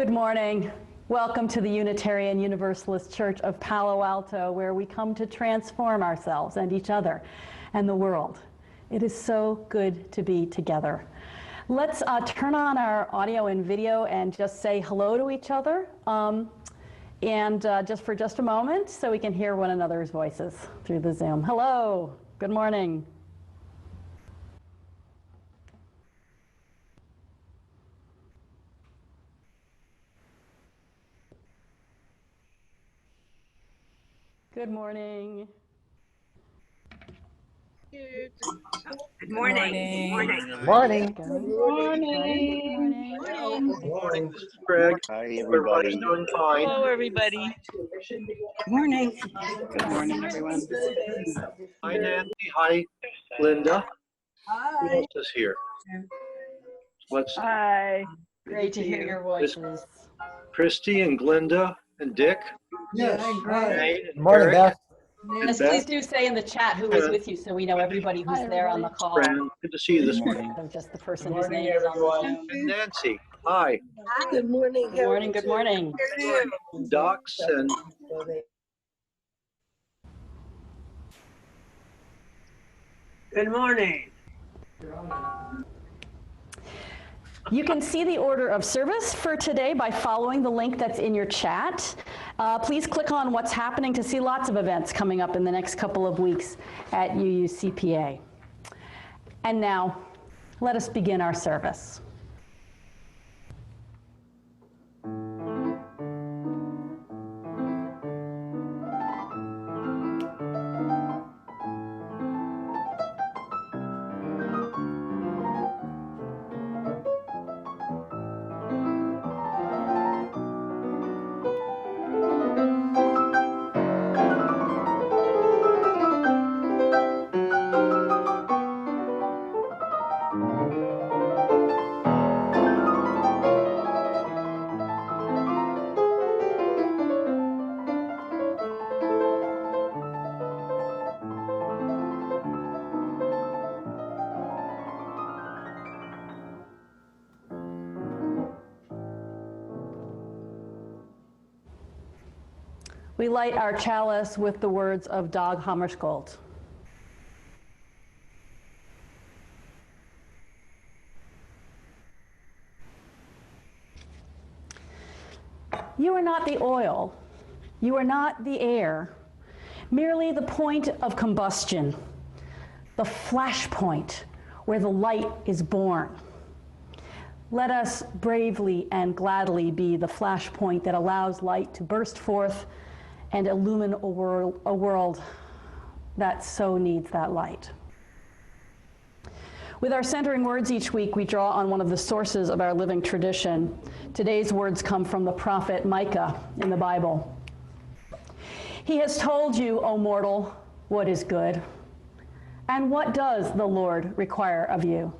Good morning. Welcome to the Unitarian Universalist Church of Palo Alto, where we come to transform ourselves and each other and the world. It is so good to be together. Let's turn on our audio and video and just say hello to each other, just for just a moment so we can hear one another's voices through the Zoom. Hello. Good morning. Good morning. Good morning. Good morning. Good morning. Good morning. This is Greg. Hi, Everybody's everybody. doing fine. Hello, everybody. Good morning. Good morning, everyone. Hi, Nancy. Hi, Linda. Who Hi. else is here? What's Hi. Great to hear your voices. Christy and Glinda and Dick? Yes. Jane and Good morning, Eric Beth. and Yes, Beth. please do say in the chat who is with you so we know everybody who's there on the call. Fran. Good to see you this morning. Instead of just the person whose name is on the Zoom. And Nancy. Hi. Good morning. Good morning, good morning. And Docs and Good morning. You can see the order of service for today by following the link that's in your chat. Please click on what's happening to see lots of events coming up in the next couple of weeks at UUCPA. And now, let us begin our service. We light our chalice with the words of Dag Hammarskjöld. You are not the oil, you are not the air, merely the point of combustion, the flash point where the light is born. Let us bravely and gladly be the flash point that allows light to burst forth and illumine a world that so needs that light. With our centering words each week, we draw on one of the sources of our living tradition. Today's words come from the prophet Micah in the Bible. He has told you, O mortal, what is good. And what does the Lord require of you?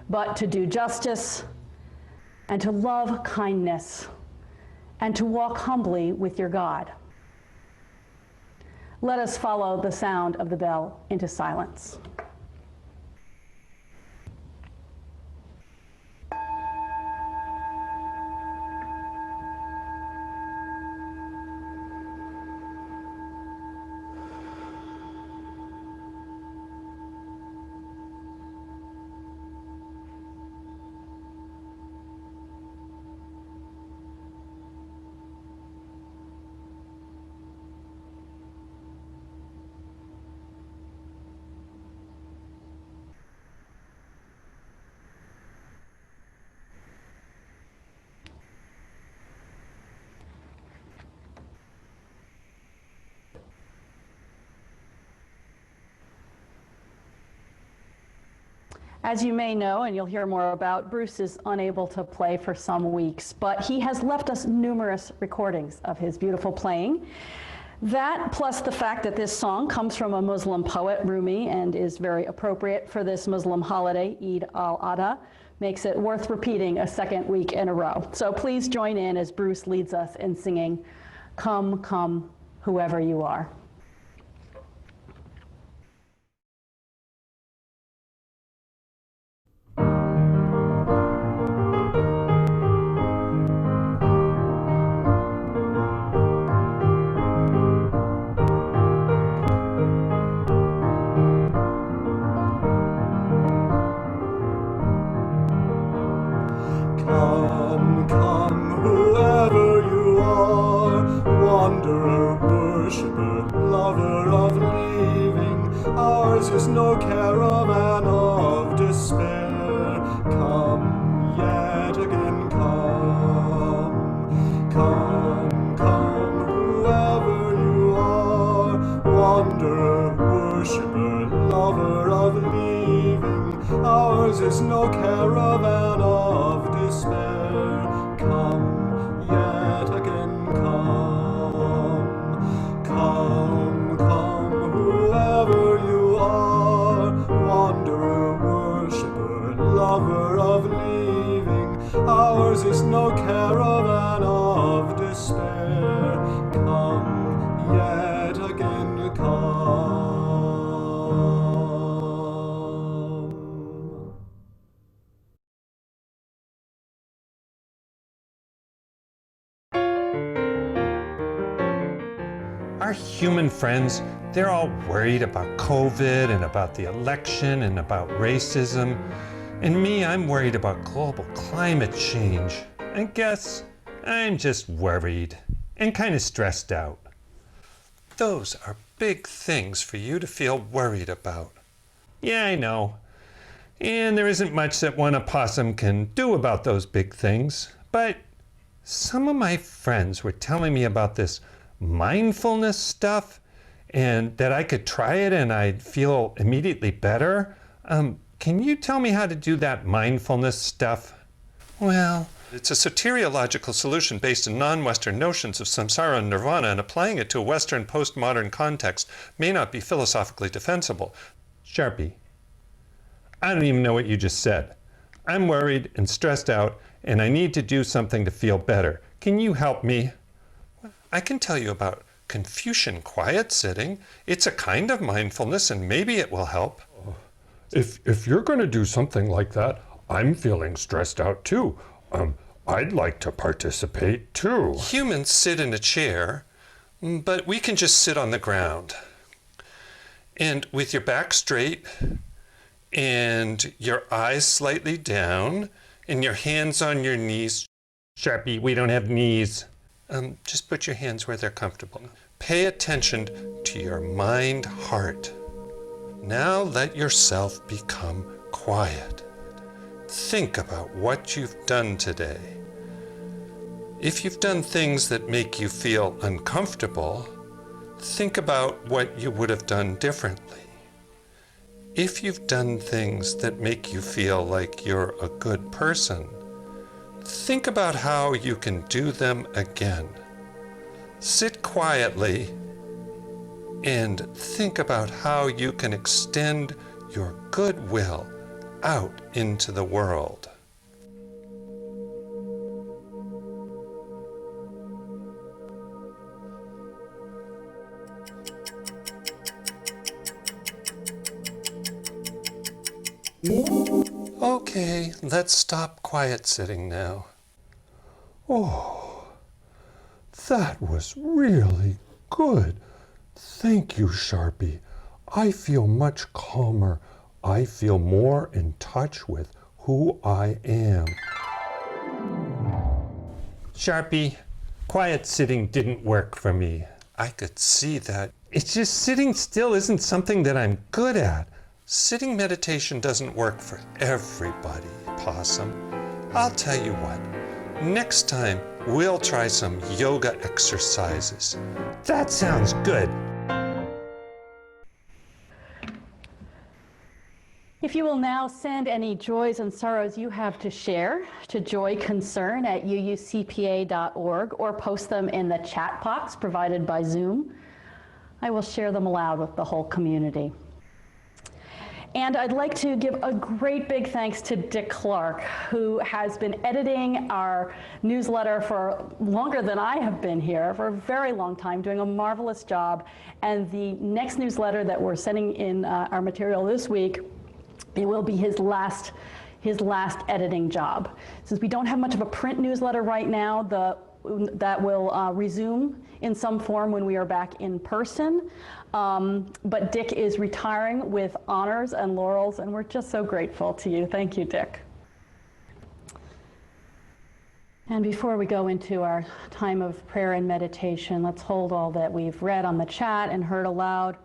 But to do justice, and to love kindness, and to walk humbly with your God. Let us follow the sound of the bell into silence. As you may know, and you'll hear more about, Bruce is unable to play for some weeks, but he has left us numerous recordings of his beautiful playing. That, plus the fact that this song comes from a Muslim poet, Rumi, and is very appropriate for this Muslim holiday, Eid al-Adha, makes it worth repeating a second week in a row. So please join in as Bruce leads us in singing, "Come, Come, Whoever You Are." Ours is no caravan of despair. Come yet again, come. Come, come, whoever you are, wanderer, worshipper, lover of leaving. Ours is no caravan of despair. Come yet again, come. Come, come, whoever you are, wanderer, worshipper, lover of leaving. Ours is no caravan of despair. Come yet again, come. Our human friends, they're all worried about COVID and about the election and about racism. And me, I'm worried about global climate change. I guess I'm just worried and kind of stressed out. Those are big things for you to feel worried about. Yeah, I know. And there isn't much that one opossum can do about those big things. But some of my friends were telling me about this mindfulness stuff and that I could try it and I'd feel immediately better. Can you tell me how to do that mindfulness stuff? Well, it's a soteriological solution based in non-Western notions of samsara and nirvana, and applying it to a Western postmodern context may not be philosophically defensible. Sharpie, I don't even know what you just said. I'm worried and stressed out, and I need to do something to feel better. Can you help me? I can tell you about Confucian quiet sitting. It's a kind of mindfulness, and maybe it will help. If you're going to do something like that, I'm feeling stressed out too. I'd like to participate too. Humans sit in a chair, but we can just sit on the ground. And with your back straight, and your eyes slightly down, and your hands on your knees. Sharpie, we don't have knees. Just put your hands where they're comfortable. Pay attention to your mind, heart. Now let yourself become quiet. Think about what you've done today. If you've done things that make you feel uncomfortable, think about what you would have done differently. If you've done things that make you feel like you're a good person, think about how you can do them again. Sit quietly and think about how you can extend your goodwill out into the world. Okay, let's stop quiet sitting now. Oh, that was really good. Thank you, Sharpie. I feel much calmer. I feel more in touch with who I am. Sharpie, quiet sitting didn't work for me. I could see that. It's just sitting still isn't something that I'm good at. Sitting meditation doesn't work for everybody, Possum. I'll tell you what, next time we'll try some yoga exercises. That sounds good. If you will now send any joys and sorrows you have to share to joyconcern@uucpa.org or post them in the chat box provided by Zoom, I will share them aloud with the whole community. And I'd like to give a great big thanks to Dick Clark, who has been editing our newsletter for longer than I have been here, for a very long time, doing a marvelous job. And the next newsletter that we're sending in our material this week, it will be his last editing job. Since we don't have much of a print newsletter right now, that will resume in some form when we are back in person. But Dick is retiring with honors and laurels, and we're just so grateful to you. Thank you, Dick. And before we go into our time of prayer and meditation, let's hold all that we've read on the chat and heard aloud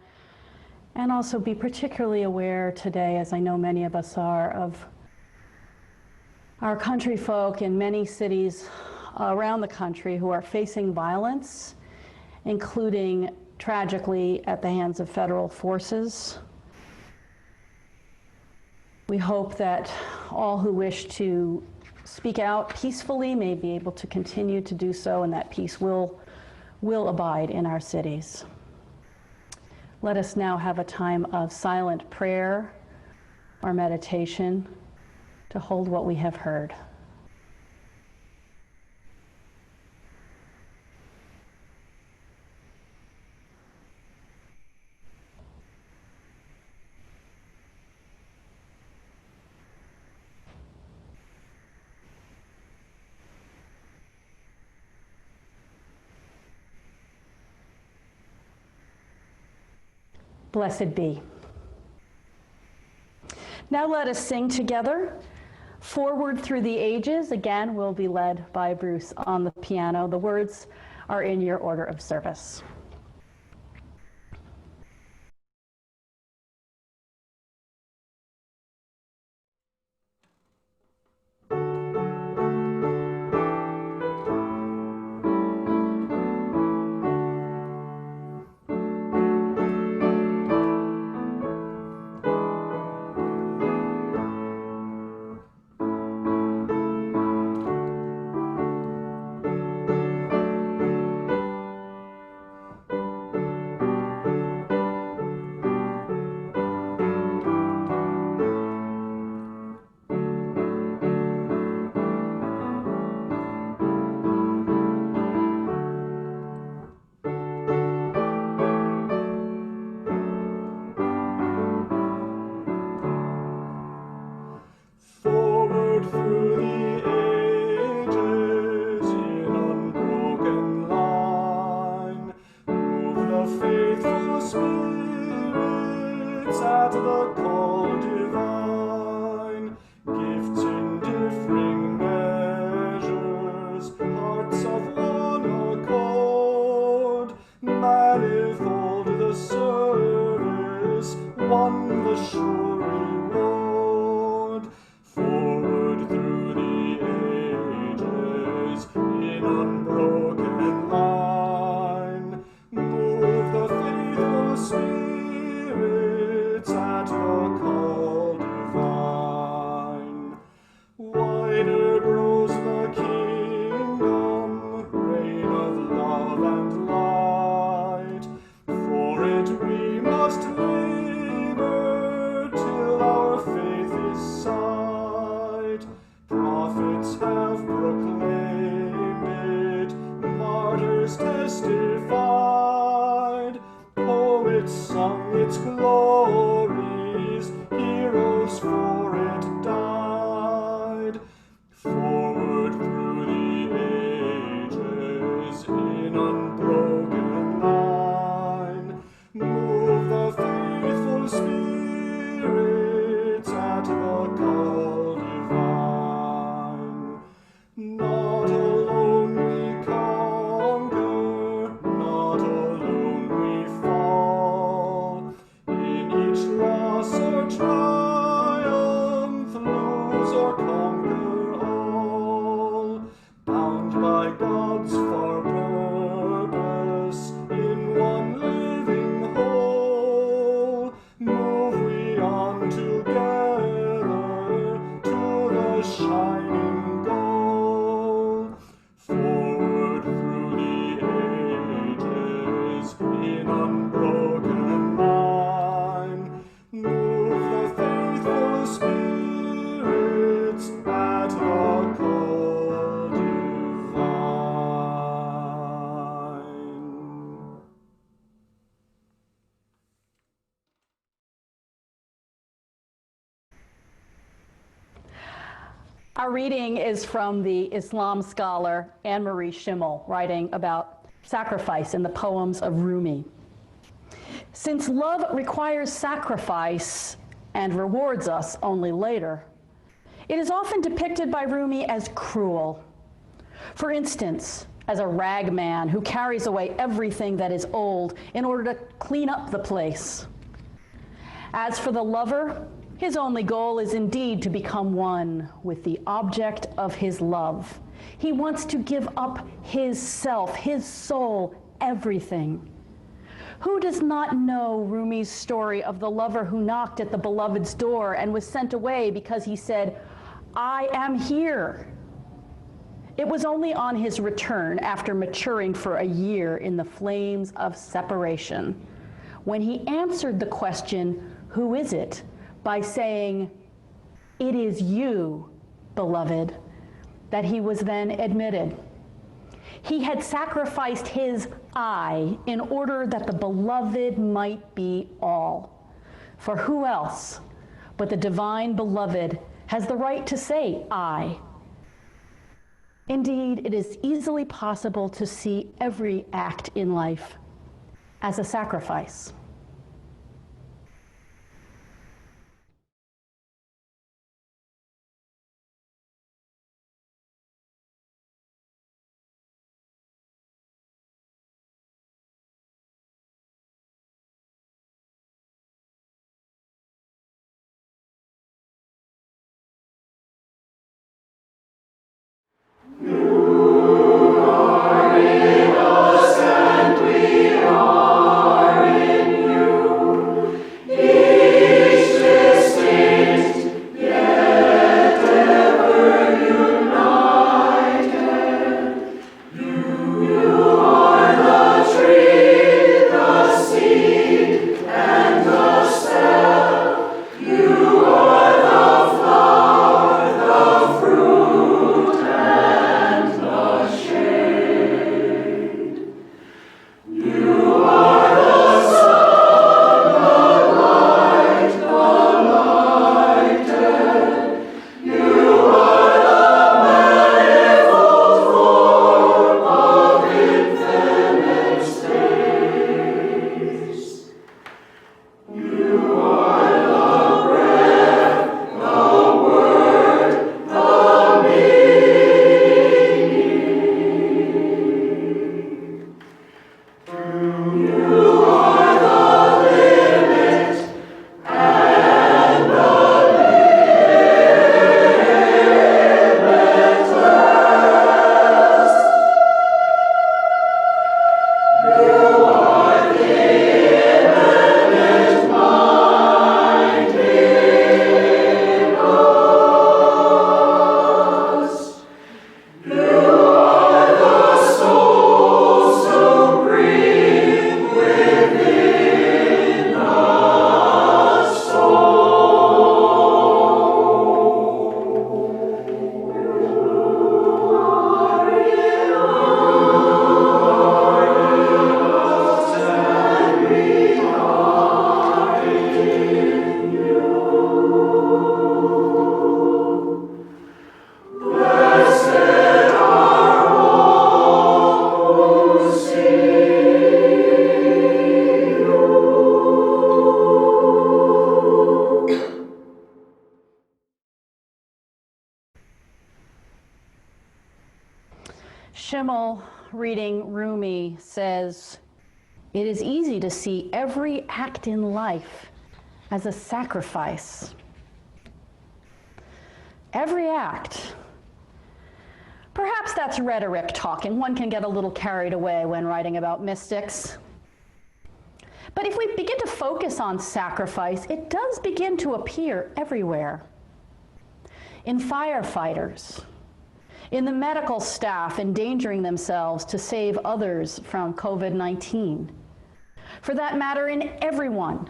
And also be particularly aware today, as I know many of us are, of our country folk in many cities around the country who are facing violence, including tragically at the hands of federal forces. We hope that all who wish to speak out peacefully may be able to continue to do so, and that peace will abide in our cities. Let us now have a time of silent prayer or meditation to hold what we have heard. Blessed be. Now let us sing together. Forward Through the Ages, again, will be led by Bruce on the piano. The words are in your order of service. Our reading is from the Islam scholar Anne-Marie Schimmel, writing about sacrifice in the poems of Rumi. Since love requires sacrifice and rewards us only later, it is often depicted by Rumi as cruel. For instance, as a rag man who carries away everything that is old in order to clean up the place. As for the lover, his only goal is indeed to become one with the object of his love. He wants to give up his self, his soul, everything. Who does not know Rumi's story of the lover who knocked at the beloved's door and was sent away because he said, "I am here"? It was only on his return, after maturing for a year in the flames of separation, when he answered the question, "Who is it?" by saying, "It is you, beloved," that he was then admitted. He had sacrificed his I in order that the beloved might be all. For who else but the divine beloved has the right to say I? Indeed, it is easily possible to see every act in life as a sacrifice. Schimmel, reading Rumi, says, "It is easy to see every act in life as a sacrifice." Every act. Perhaps that's rhetoric talking. One can get a little carried away when writing about mystics. But if we begin to focus on sacrifice, it does begin to appear everywhere. In firefighters, in the medical staff endangering themselves to save others from COVID-19. For that matter, in everyone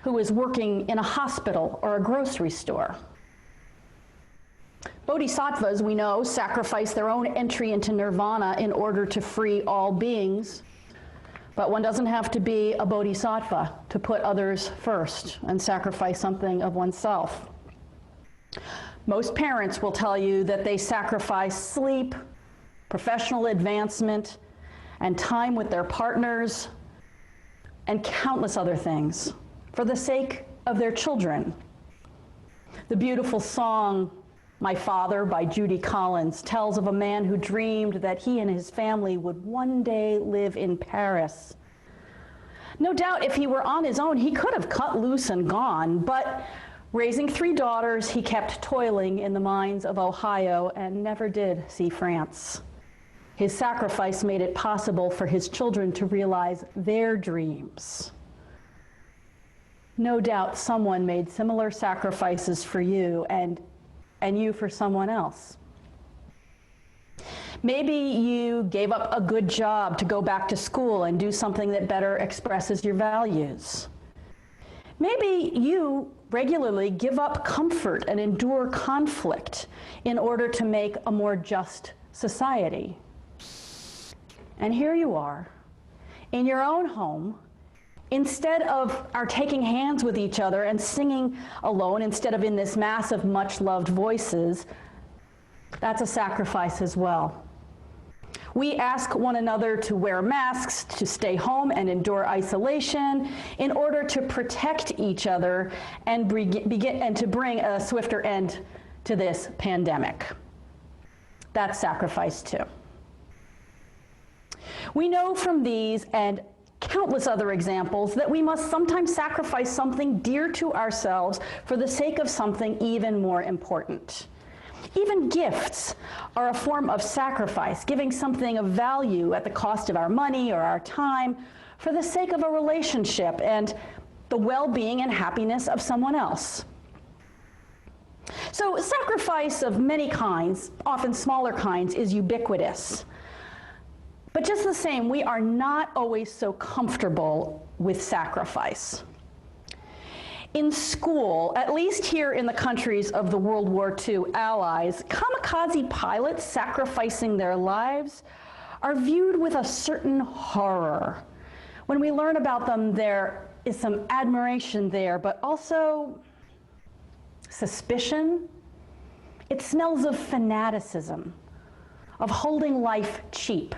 who is working in a hospital or a grocery store. Bodhisattvas, we know, sacrifice their own entry into nirvana in order to free all beings. But one doesn't have to be a bodhisattva to put others first and sacrifice something of oneself. Most parents will tell you that they sacrifice sleep, professional advancement, and time with their partners, and countless other things for the sake of their children. The beautiful song, "My Father" by Judy Collins, tells of a man who dreamed that he and his family would one day live in Paris. No doubt if he were on his own, he could have cut loose and gone, but raising 3 daughters, he kept toiling in the mines of Ohio and never did see France. His sacrifice made it possible for his children to realize their dreams. No doubt someone made similar sacrifices for you and you for someone else. Maybe you gave up a good job to go back to school and do something that better expresses your values. Maybe you regularly give up comfort and endure conflict in order to make a more just society. And here you are, in your own home, instead of our taking hands with each other and singing alone, instead of in this mass of much-loved voices, that's a sacrifice as well. We ask one another to wear masks, to stay home and endure isolation in order to protect each other and to bring a swifter end to this pandemic. That's sacrifice too. We know from these and countless other examples that we must sometimes sacrifice something dear to ourselves for the sake of something even more important. Even gifts are a form of sacrifice, giving something of value at the cost of our money or our time for the sake of a relationship and the well-being and happiness of someone else. So sacrifice of many kinds, often smaller kinds, is ubiquitous. But just the same, we are not always so comfortable with sacrifice. In school, at least here in the countries of the World War II allies, kamikaze pilots sacrificing their lives are viewed with a certain horror. When we learn about them, there is some admiration there, but also suspicion. It smells of fanaticism, of holding life cheap.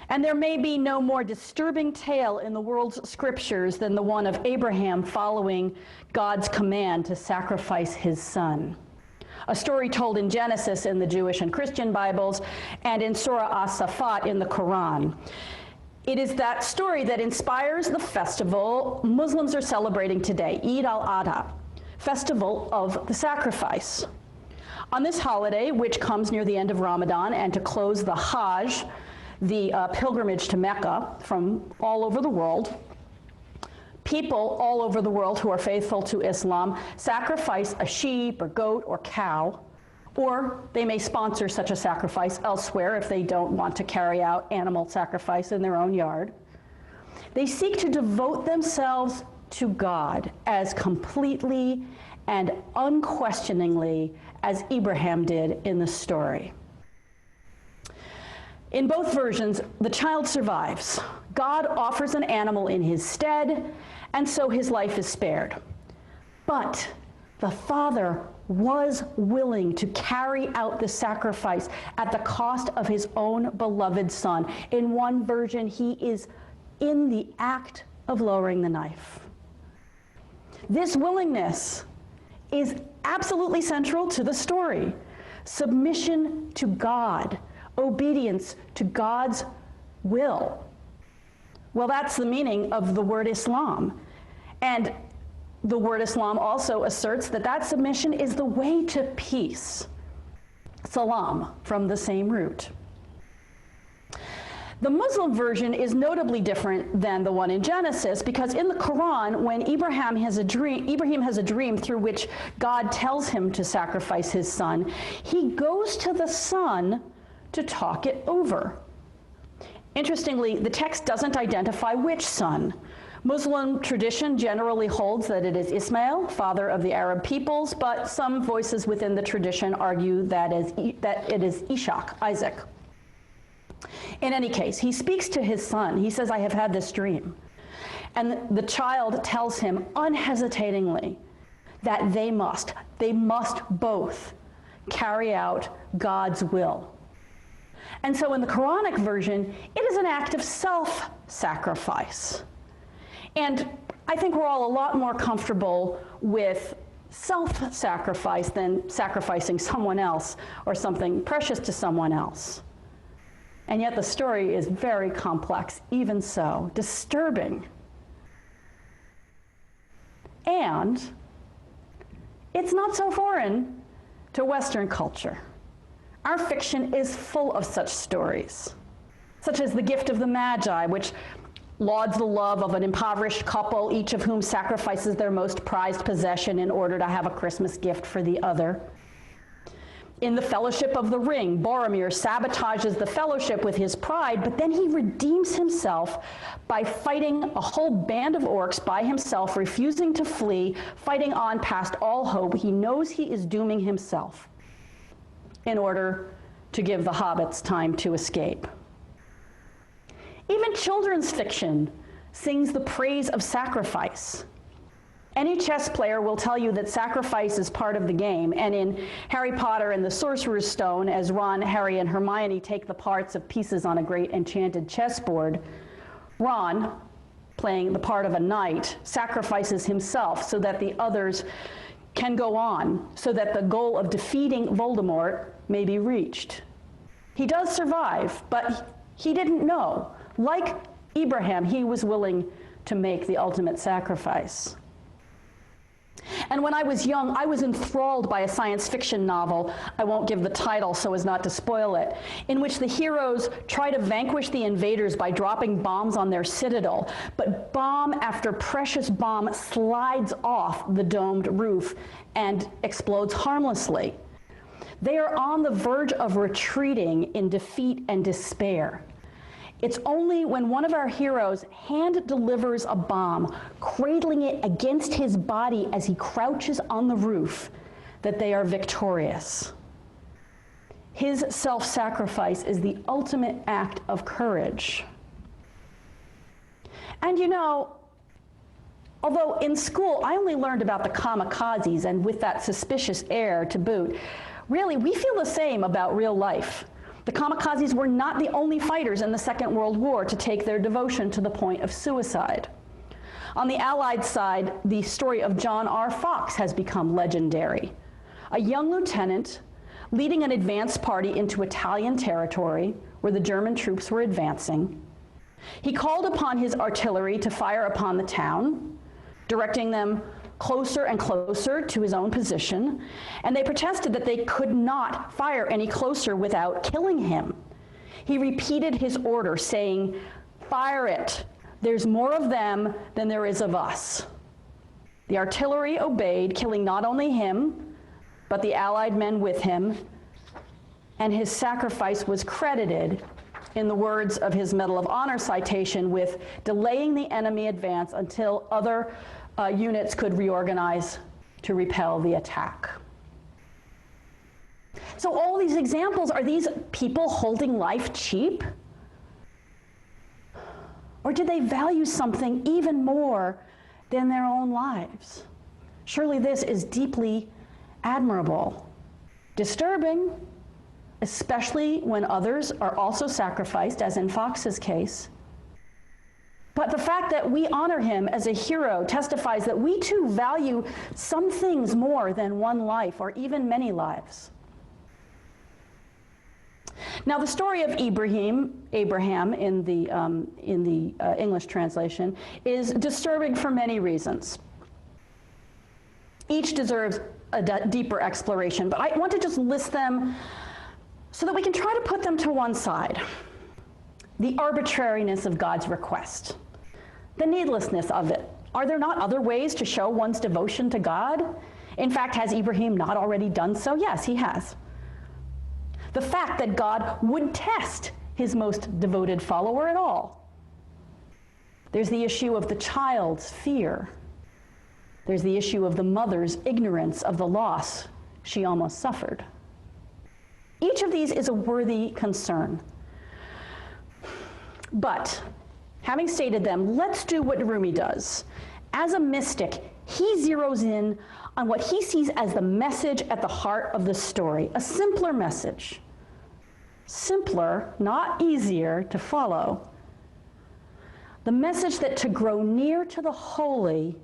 And there may be no more disturbing tale in the world's scriptures than the one of Abraham following God's command to sacrifice his son. A story told in Genesis in the Jewish and Christian Bibles and in Surah As-Safat in the Quran. It is that story that inspires the festival Muslims are celebrating today, Eid al-Adha, festival of the sacrifice. On this holiday, which comes near the end of Ramadan and to close the Hajj, the pilgrimage to Mecca from all over the world, people all over the world who are faithful to Islam sacrifice a sheep or goat or cow, or they may sponsor such a sacrifice elsewhere if they don't want to carry out animal sacrifice in their own yard. They seek to devote themselves to God as completely and unquestioningly as Abraham did in the story. In both versions, the child survives. God offers an animal in his stead, and so his life is spared. But the father was willing to carry out the sacrifice at the cost of his own beloved son. In one version, he is in the act of lowering the knife. This willingness is absolutely central to the story. Submission to God. Obedience to God's will. Well, that's the meaning of the word Islam. And the word Islam also asserts that that submission is the way to peace. Salam, from the same root. The Muslim version is notably different than the one in Genesis because in the Quran, when Ibrahim has a dream through which God tells him to sacrifice his son, he goes to the son to talk it over. Interestingly, the text doesn't identify which son. Muslim tradition generally holds that it is Ismail, father of the Arab peoples, but some voices within the tradition argue that it is Ishaq, Isaac. In any case, he speaks to his son. He says, I have had this dream. And the child tells him unhesitatingly that they must both carry out God's will. And so in the Quranic version, it is an act of self-sacrifice. And I think we're all a lot more comfortable with self-sacrifice than sacrificing someone else or something precious to someone else. And yet the story is very complex, even so, disturbing. And it's not so foreign to Western culture. Our fiction is full of such stories, such as The Gift of the Magi, which lauds the love of an impoverished couple, each of whom sacrifices their most prized possession in order to have a Christmas gift for the other. In The Fellowship of the Ring, Boromir sabotages the fellowship with his pride, but then he redeems himself by fighting a whole band of orcs by himself, refusing to flee, fighting on past all hope. He knows he is dooming himself in order to give the hobbits time to escape. Even children's fiction sings the praise of sacrifice. Any chess player will tell you that sacrifice is part of the game, and in Harry Potter and the Sorcerer's Stone, as Ron, Harry, and Hermione take the parts of pieces on a great enchanted chessboard, Ron, playing the part of a knight, sacrifices himself so that the others can go on, so that the goal of defeating Voldemort may be reached. He does survive, but he didn't know. Like Abraham, he was willing to make the ultimate sacrifice. And when I was young, I was enthralled by a science fiction novel, I won't give the title so as not to spoil it, in which the heroes try to vanquish the invaders by dropping bombs on their citadel, but bomb after precious bomb slides off the domed roof and explodes harmlessly. They are on the verge of retreating in defeat and despair. It's only when one of our heroes hand delivers a bomb, cradling it against his body as he crouches on the roof, that they are victorious. His self-sacrifice is the ultimate act of courage. And you know, although in school I only learned about the kamikazes, and with that suspicious air to boot, really we feel the same about real life. The kamikazes were not the only fighters in the Second World War to take their devotion to the point of suicide. On the Allied side, the story of John R. Fox has become legendary. A young lieutenant leading an advance party into Italian territory where the German troops were advancing. He called upon his artillery to fire upon the town, directing them closer and closer to his own position, and they protested that they could not fire any closer without killing him. He repeated his order, saying, "Fire it. There's more of them than there is of us." The artillery obeyed, killing not only him, but the Allied men with him, and his sacrifice was credited, in the words of his Medal of Honor citation, with delaying the enemy advance until other units could reorganize to repel the attack. So all these examples, are these people holding life cheap? Or do they value something even more than their own lives? Surely this is deeply admirable. Disturbing, especially when others are also sacrificed, as in Fox's case. But the fact that we honor him as a hero testifies that we too value some things more than one life or even many lives. Now, the story of Abraham in the English translation is disturbing for many reasons. Each deserves a deeper exploration, but I want to just list them so that we can try to put them to one side. The arbitrariness of God's request, the needlessness of it. Are there not other ways to show one's devotion to God? In fact, has Abraham not already done so? Yes, he has. The fact that God would test his most devoted follower at all. There's the issue of the child's fear. There's the issue of the mother's ignorance of the loss she almost suffered. Each of these is a worthy concern. But having stated them, let's do what Rumi does. As a mystic, he zeroes in on what he sees as the message at the heart of the story, a simpler message. Simpler, not easier to follow. The message that to grow near to the holy,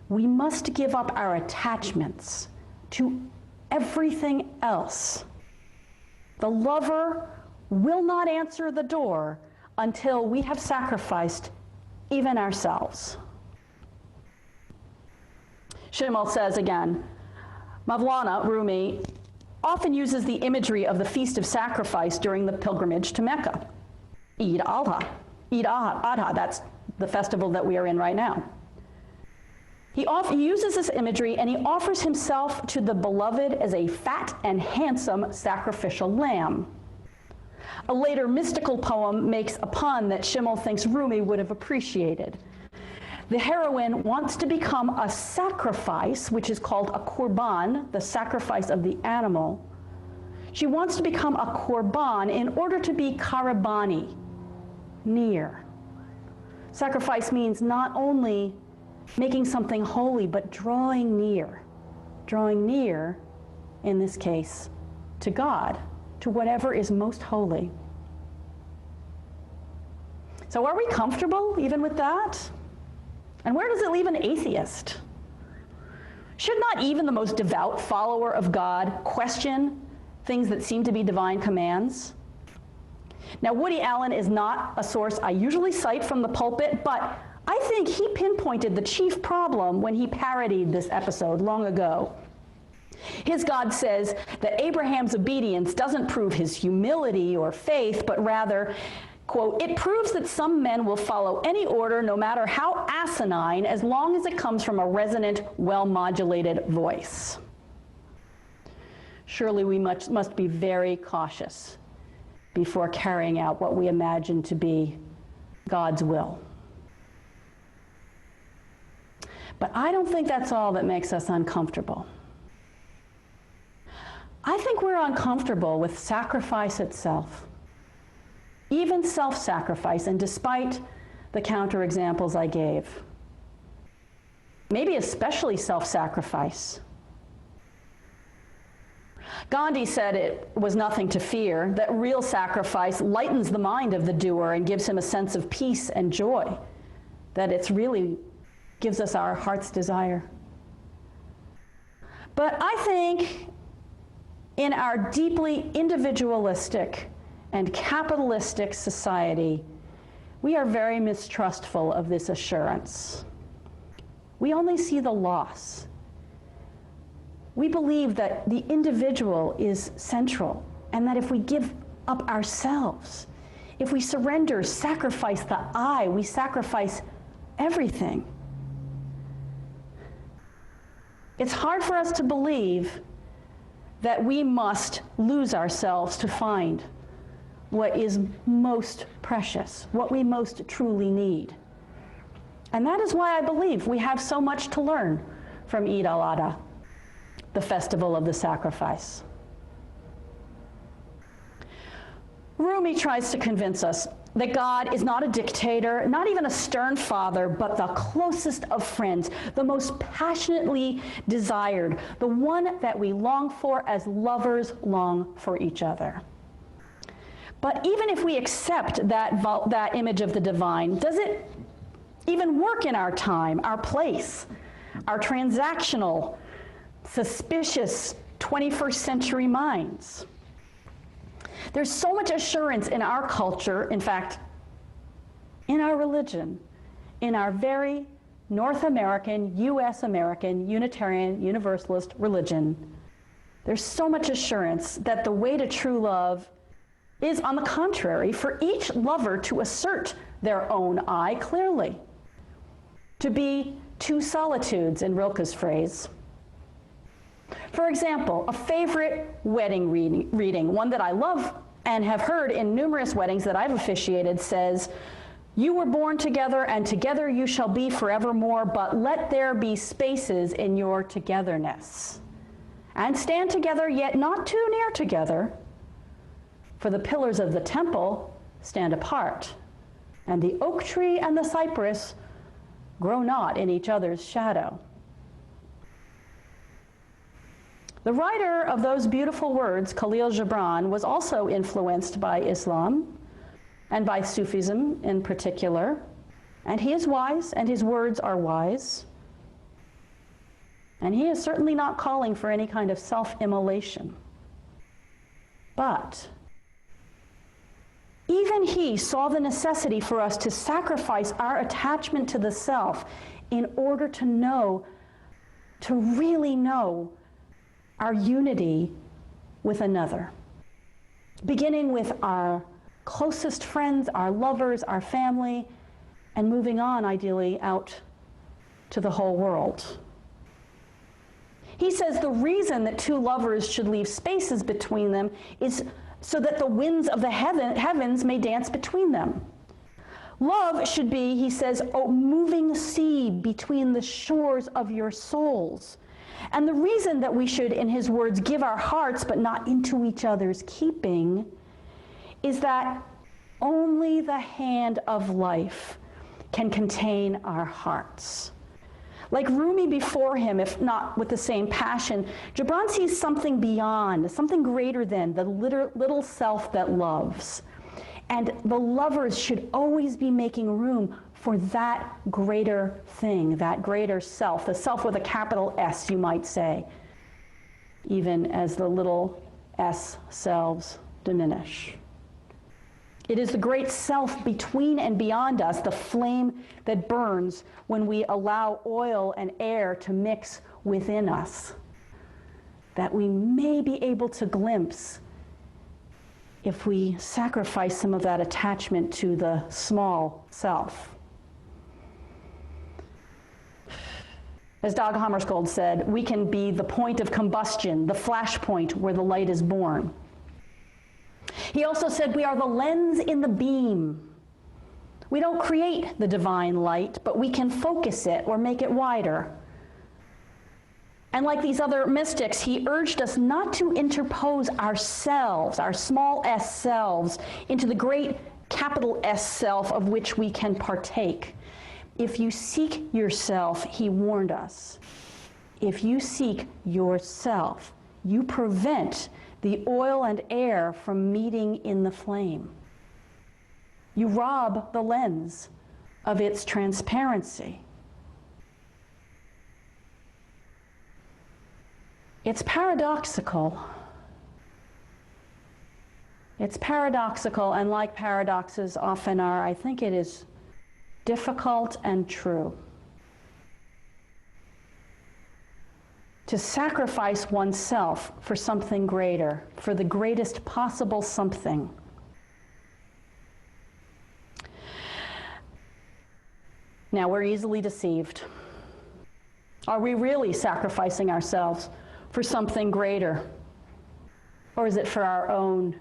we must give up our attachments to everything else. The lover will not answer the door until we have sacrificed even ourselves. Schimmel says again, Mavlana, Rumi, often uses the imagery of the Feast of Sacrifice during the pilgrimage to Mecca. Eid al-Adha. Eid al-Adha, that's the festival that we are in right now. He uses this imagery and he offers himself to the beloved as a fat and handsome sacrificial lamb. A later mystical poem makes a pun that Schimmel thinks Rumi would have appreciated. The heroine wants to become a sacrifice, which is called a qurban, the sacrifice of the animal. She wants to become a qurban in order to be karabani, near. Sacrifice means not only making something holy, but drawing near. Drawing near, in this case, to God, to whatever is most holy. So are we comfortable even with that? And where does it leave an atheist? Should not even the most devout follower of God question things that seem to be divine commands? Now, Woody Allen is not a source I usually cite from the pulpit, but I think he pinpointed the chief problem when he parodied this episode long ago. His God says that Abraham's obedience doesn't prove his humility or faith, but rather, quote, it proves that some men will follow any order, no matter how asinine, as long as it comes from a resonant, well-modulated voice. Surely we must be very cautious before carrying out what we imagine to be God's will. But I don't think that's all that makes us uncomfortable. I think we're uncomfortable with sacrifice itself, even self-sacrifice, and despite the counterexamples I gave. Maybe especially self-sacrifice. Gandhi said it was nothing to fear, that real sacrifice lightens the mind of the doer and gives him a sense of peace and joy, that it's really gives us our heart's desire. But I think in our deeply individualistic and capitalistic society, we are very mistrustful of this assurance. We only see the loss. We believe that the individual is central, and that if we give up ourselves, if we surrender, sacrifice the I, we sacrifice everything. It's hard for us to believe that we must lose ourselves to find what is most precious, what we most truly need. And that is why I believe we have so much to learn from Eid al-Adha, the festival of the sacrifice. Rumi tries to convince us that God is not a dictator, not even a stern father, but the closest of friends, the most passionately desired, the one that we long for as lovers long for each other. But even if we accept that image of the divine, does it even work in our time, our place, our transactional, suspicious 21st century minds? There's so much assurance in our culture, in fact, in our religion, in our very North American, US American, Unitarian, Universalist religion. There's so much assurance that the way to true love is, on the contrary, for each lover to assert their own I clearly, to be two solitudes, in Rilke's phrase. For example, a favorite wedding reading, one that I love and have heard in numerous weddings that I've officiated, says, "You were born together, and together you shall be forevermore, but let there be spaces in your togetherness. And stand together, yet not too near together, for the pillars of the temple stand apart, and the oak tree and the cypress grow not in each other's shadow." The writer of those beautiful words, Khalil Gibran, was also influenced by Islam and by Sufism in particular, and he is wise and his words are wise. And he is certainly not calling for any kind of self-immolation. But Even he saw the necessity for us to sacrifice our attachment to the self in order to know, to really know our unity with another. Beginning with our closest friends, our lovers, our family, and moving on, ideally, out to the whole world. He says the reason that two lovers should leave spaces between them is so that the winds of the heavens may dance between them. Love should be, he says, a moving sea between the shores of your souls. And the reason that we should, in his words, give our hearts but not into each other's keeping is that only the hand of life can contain our hearts. Like Rumi before him, if not with the same passion, Gibran sees something beyond, something greater than the little self that loves. And the lovers should always be making room for that greater thing, that greater self, the self with a capital S, you might say, even as the little s selves diminish. It is the great self between and beyond us, the flame that burns when we allow oil and air to mix within us, that we may be able to glimpse if we sacrifice some of that attachment to the small self. As Dag Hammarskjöld said, we can be the point of combustion, the flashpoint where the light is born. He also said we are the lens in the beam. We don't create the divine light, but we can focus it or make it wider. And like these other mystics, he urged us not to interpose ourselves, our small s selves, into the great capital S self of which we can partake. If you seek yourself, he warned us, if you seek yourself, you prevent the oil and air from meeting in the flame. You rob the lens of its transparency. It's paradoxical. It's paradoxical, and like paradoxes often are, I think it is difficult and true. To sacrifice oneself for something greater, for the greatest possible something. Now, we're easily deceived. Are we really sacrificing ourselves for something greater? Or is it for our own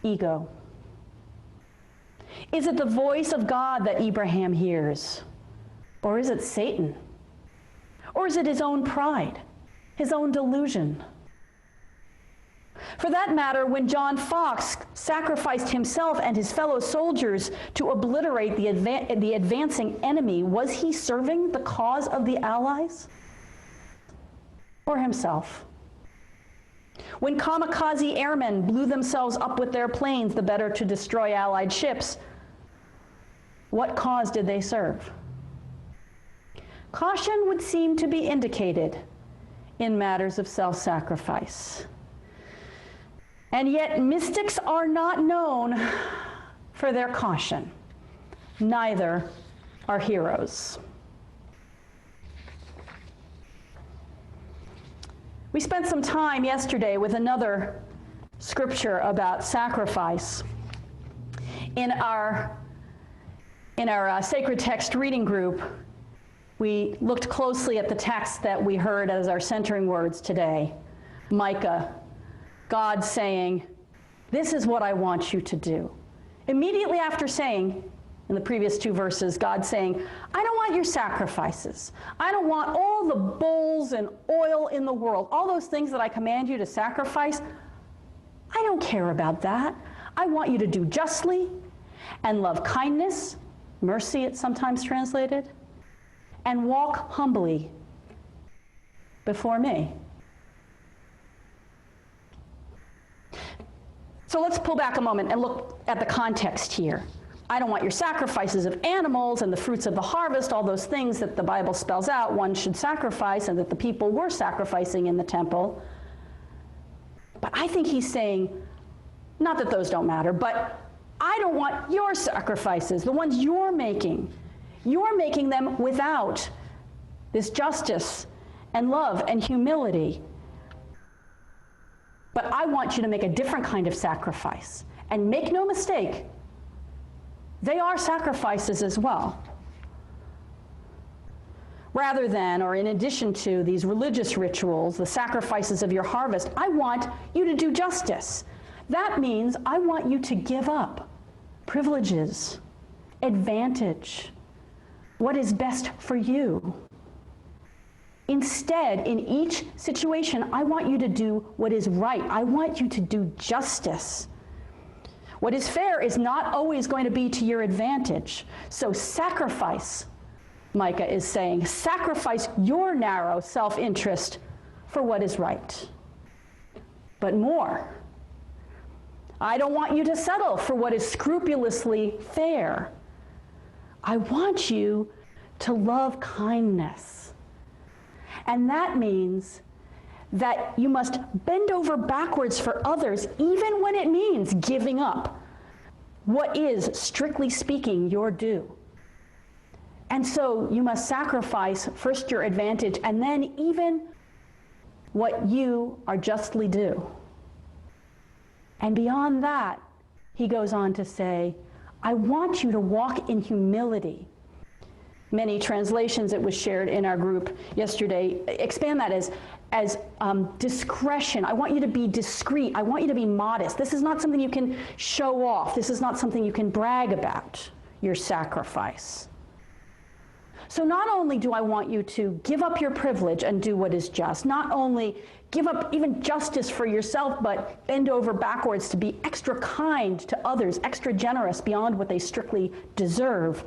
ego? Is it the voice of God that Abraham hears? Or is it Satan? Or is it his own pride, his own delusion? For that matter, when John Fox sacrificed himself and his fellow soldiers to obliterate the advancing enemy, was he serving the cause of the Allies? Or himself? When kamikaze airmen blew themselves up with their planes the better to destroy Allied ships, what cause did they serve? Caution would seem to be indicated in matters of self-sacrifice. And yet mystics are not known for their caution. Neither are heroes. We spent some time yesterday with another scripture about sacrifice. In our sacred text reading group, we looked closely at the text that we heard as our centering words today. Micah, God saying, "This is what I want you to do." Immediately after saying, in the previous two verses, God saying, "I don't want your sacrifices. I don't want all the bowls and oil in the world. All those things that I command you to sacrifice, I don't care about that. I want you to do justly and love kindness," mercy it's sometimes translated, "and walk humbly before me." So let's pull back a moment and look at the context here. I don't want your sacrifices of animals and the fruits of the harvest, all those things that the Bible spells out one should sacrifice and that the people were sacrificing in the temple. But I think he's saying, not that those don't matter, but I don't want your sacrifices, the ones you're making. You're making them without this justice and love and humility. But I want you to make a different kind of sacrifice. And make no mistake, they are sacrifices as well. Rather than, or in addition to, these religious rituals, the sacrifices of your harvest, I want you to do justice. That means I want you to give up privileges, advantage, what is best for you. Instead, in each situation, I want you to do what is right. I want you to do justice. What is fair is not always going to be to your advantage. So sacrifice, Micah is saying, sacrifice your narrow self-interest for what is right. But more, I don't want you to settle for what is scrupulously fair. I want you to love kindness. And that means that you must bend over backwards for others, even when it means giving up what is, strictly speaking, your due. And so you must sacrifice first your advantage and then even what you are justly due. And beyond that, he goes on to say, I want you to walk in humility. Many translations, it was shared in our group yesterday, expand that as discretion. I want you to be discreet. I want you to be modest. This is not something you can show off. This is not something you can brag about, your sacrifice. So not only do I want you to give up your privilege and do what is just, not only give up even justice for yourself, but bend over backwards to be extra kind to others, extra generous beyond what they strictly deserve,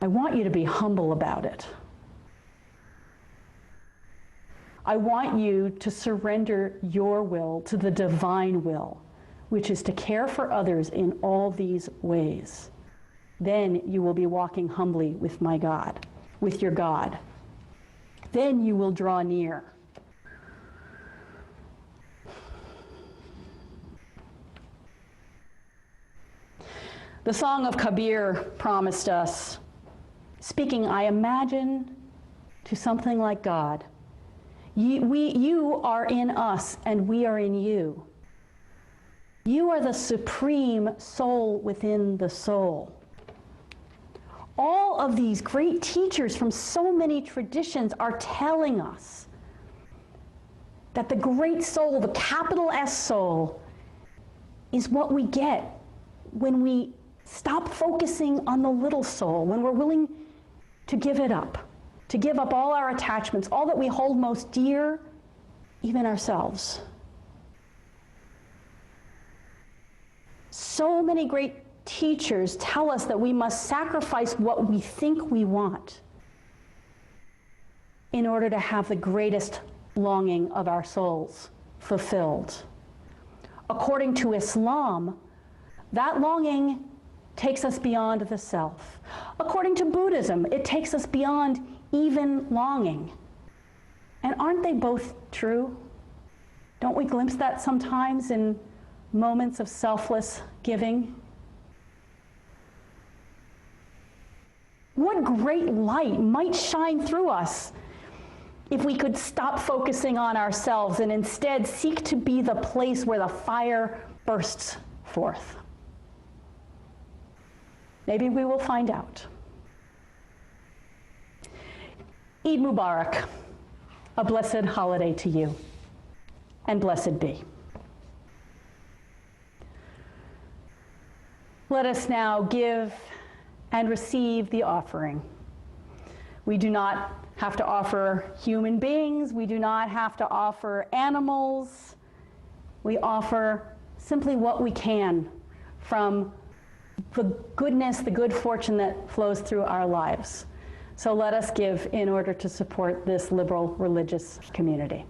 I want you to be humble about it. I want you to surrender your will to the divine will, which is to care for others in all these ways. Then you will be walking humbly with my God, with your God. Then you will draw near. The Song of Kabir promised us, speaking, I imagine, to something like God. You are in us and we are in you. You are the supreme soul within the soul. All of these great teachers from so many traditions are telling us that the great soul, the capital S soul, is what we get when we stop focusing on the little soul, when we're willing to give it up, to give up all our attachments, all that we hold most dear, even ourselves. So many great teachers tell us that we must sacrifice what we think we want in order to have the greatest longing of our souls fulfilled. According to Islam, that longing takes us beyond the self. According to Buddhism, it takes us beyond even longing. And aren't they both true? Don't we glimpse that sometimes in moments of selfless giving? What great light might shine through us if we could stop focusing on ourselves and instead seek to be the place where the fire bursts forth. Maybe we will find out. Eid Mubarak, a blessed holiday to you, and blessed be. Let us now give and receive the offering. We do not have to offer human beings. We do not have to offer animals. We offer simply what we can from the goodness, the good fortune that flows through our lives. So let us give in order to support this liberal religious community.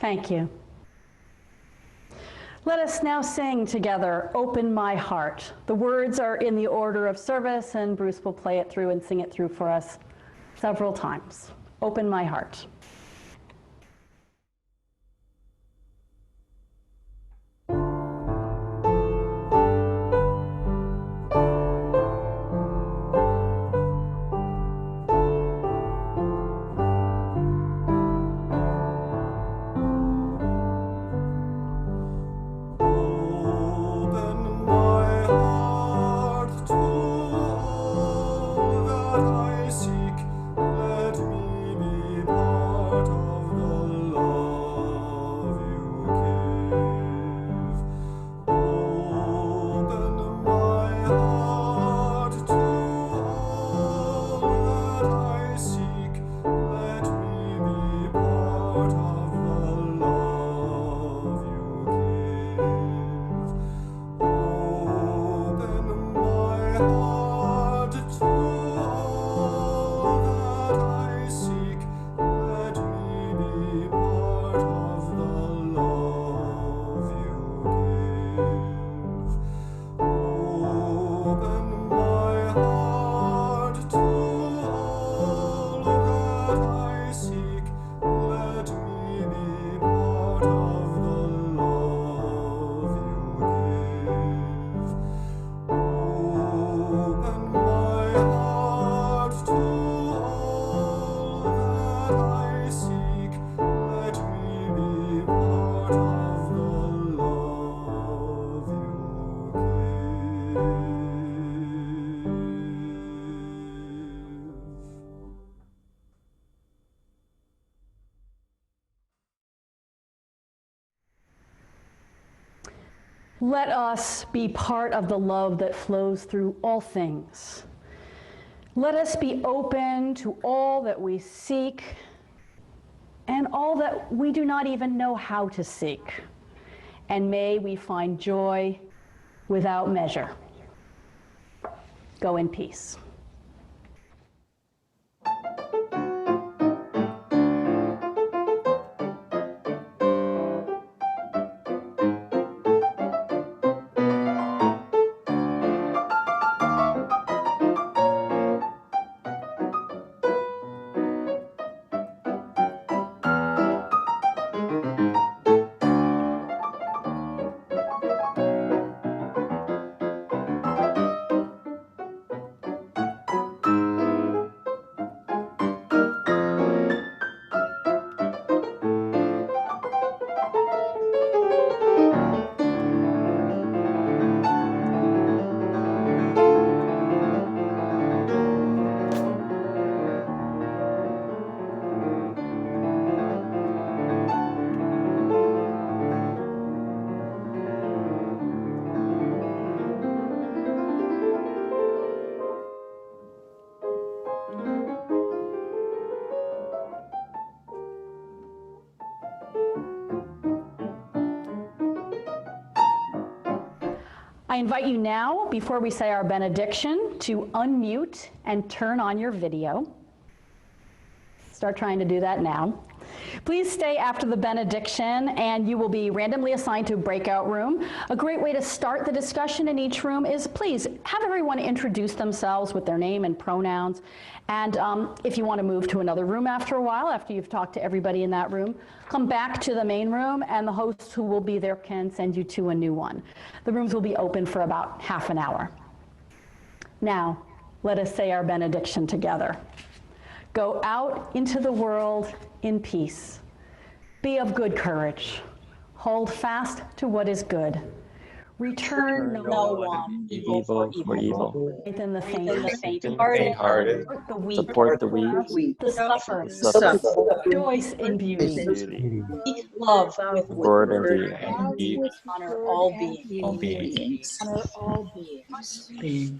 Thank you. Let us now sing together, Open My Heart. The words are in the order of service, and Bruce will play it through and sing it through for us several times. Open my heart. Let us be part of the love that flows through all things. Let us be open to all that we seek and all that we do not even know how to seek. And may we find joy without measure. Go in peace. I invite you now, before we say our benediction, to unmute and turn on your video. Start trying to do that now. Please stay after the benediction, and you will be randomly assigned to a breakout room. A great way to start the discussion in each room is please have everyone introduce themselves with their name and pronouns. And if you want to move to another room after a while, after you've talked to everybody in that room, come back to the main room, and the host who will be there can send you to a new one. The rooms will be open for about half an hour. Now, let us say our benediction together. Go out into the world in peace. Be of good courage. Hold fast to what is good. Return no one evil for evil. Strengthen the faint-hearted. Support the weak. The suffering. Rejoice in beauty. Speak love with word and deed. Honor all beings. Honor all beings.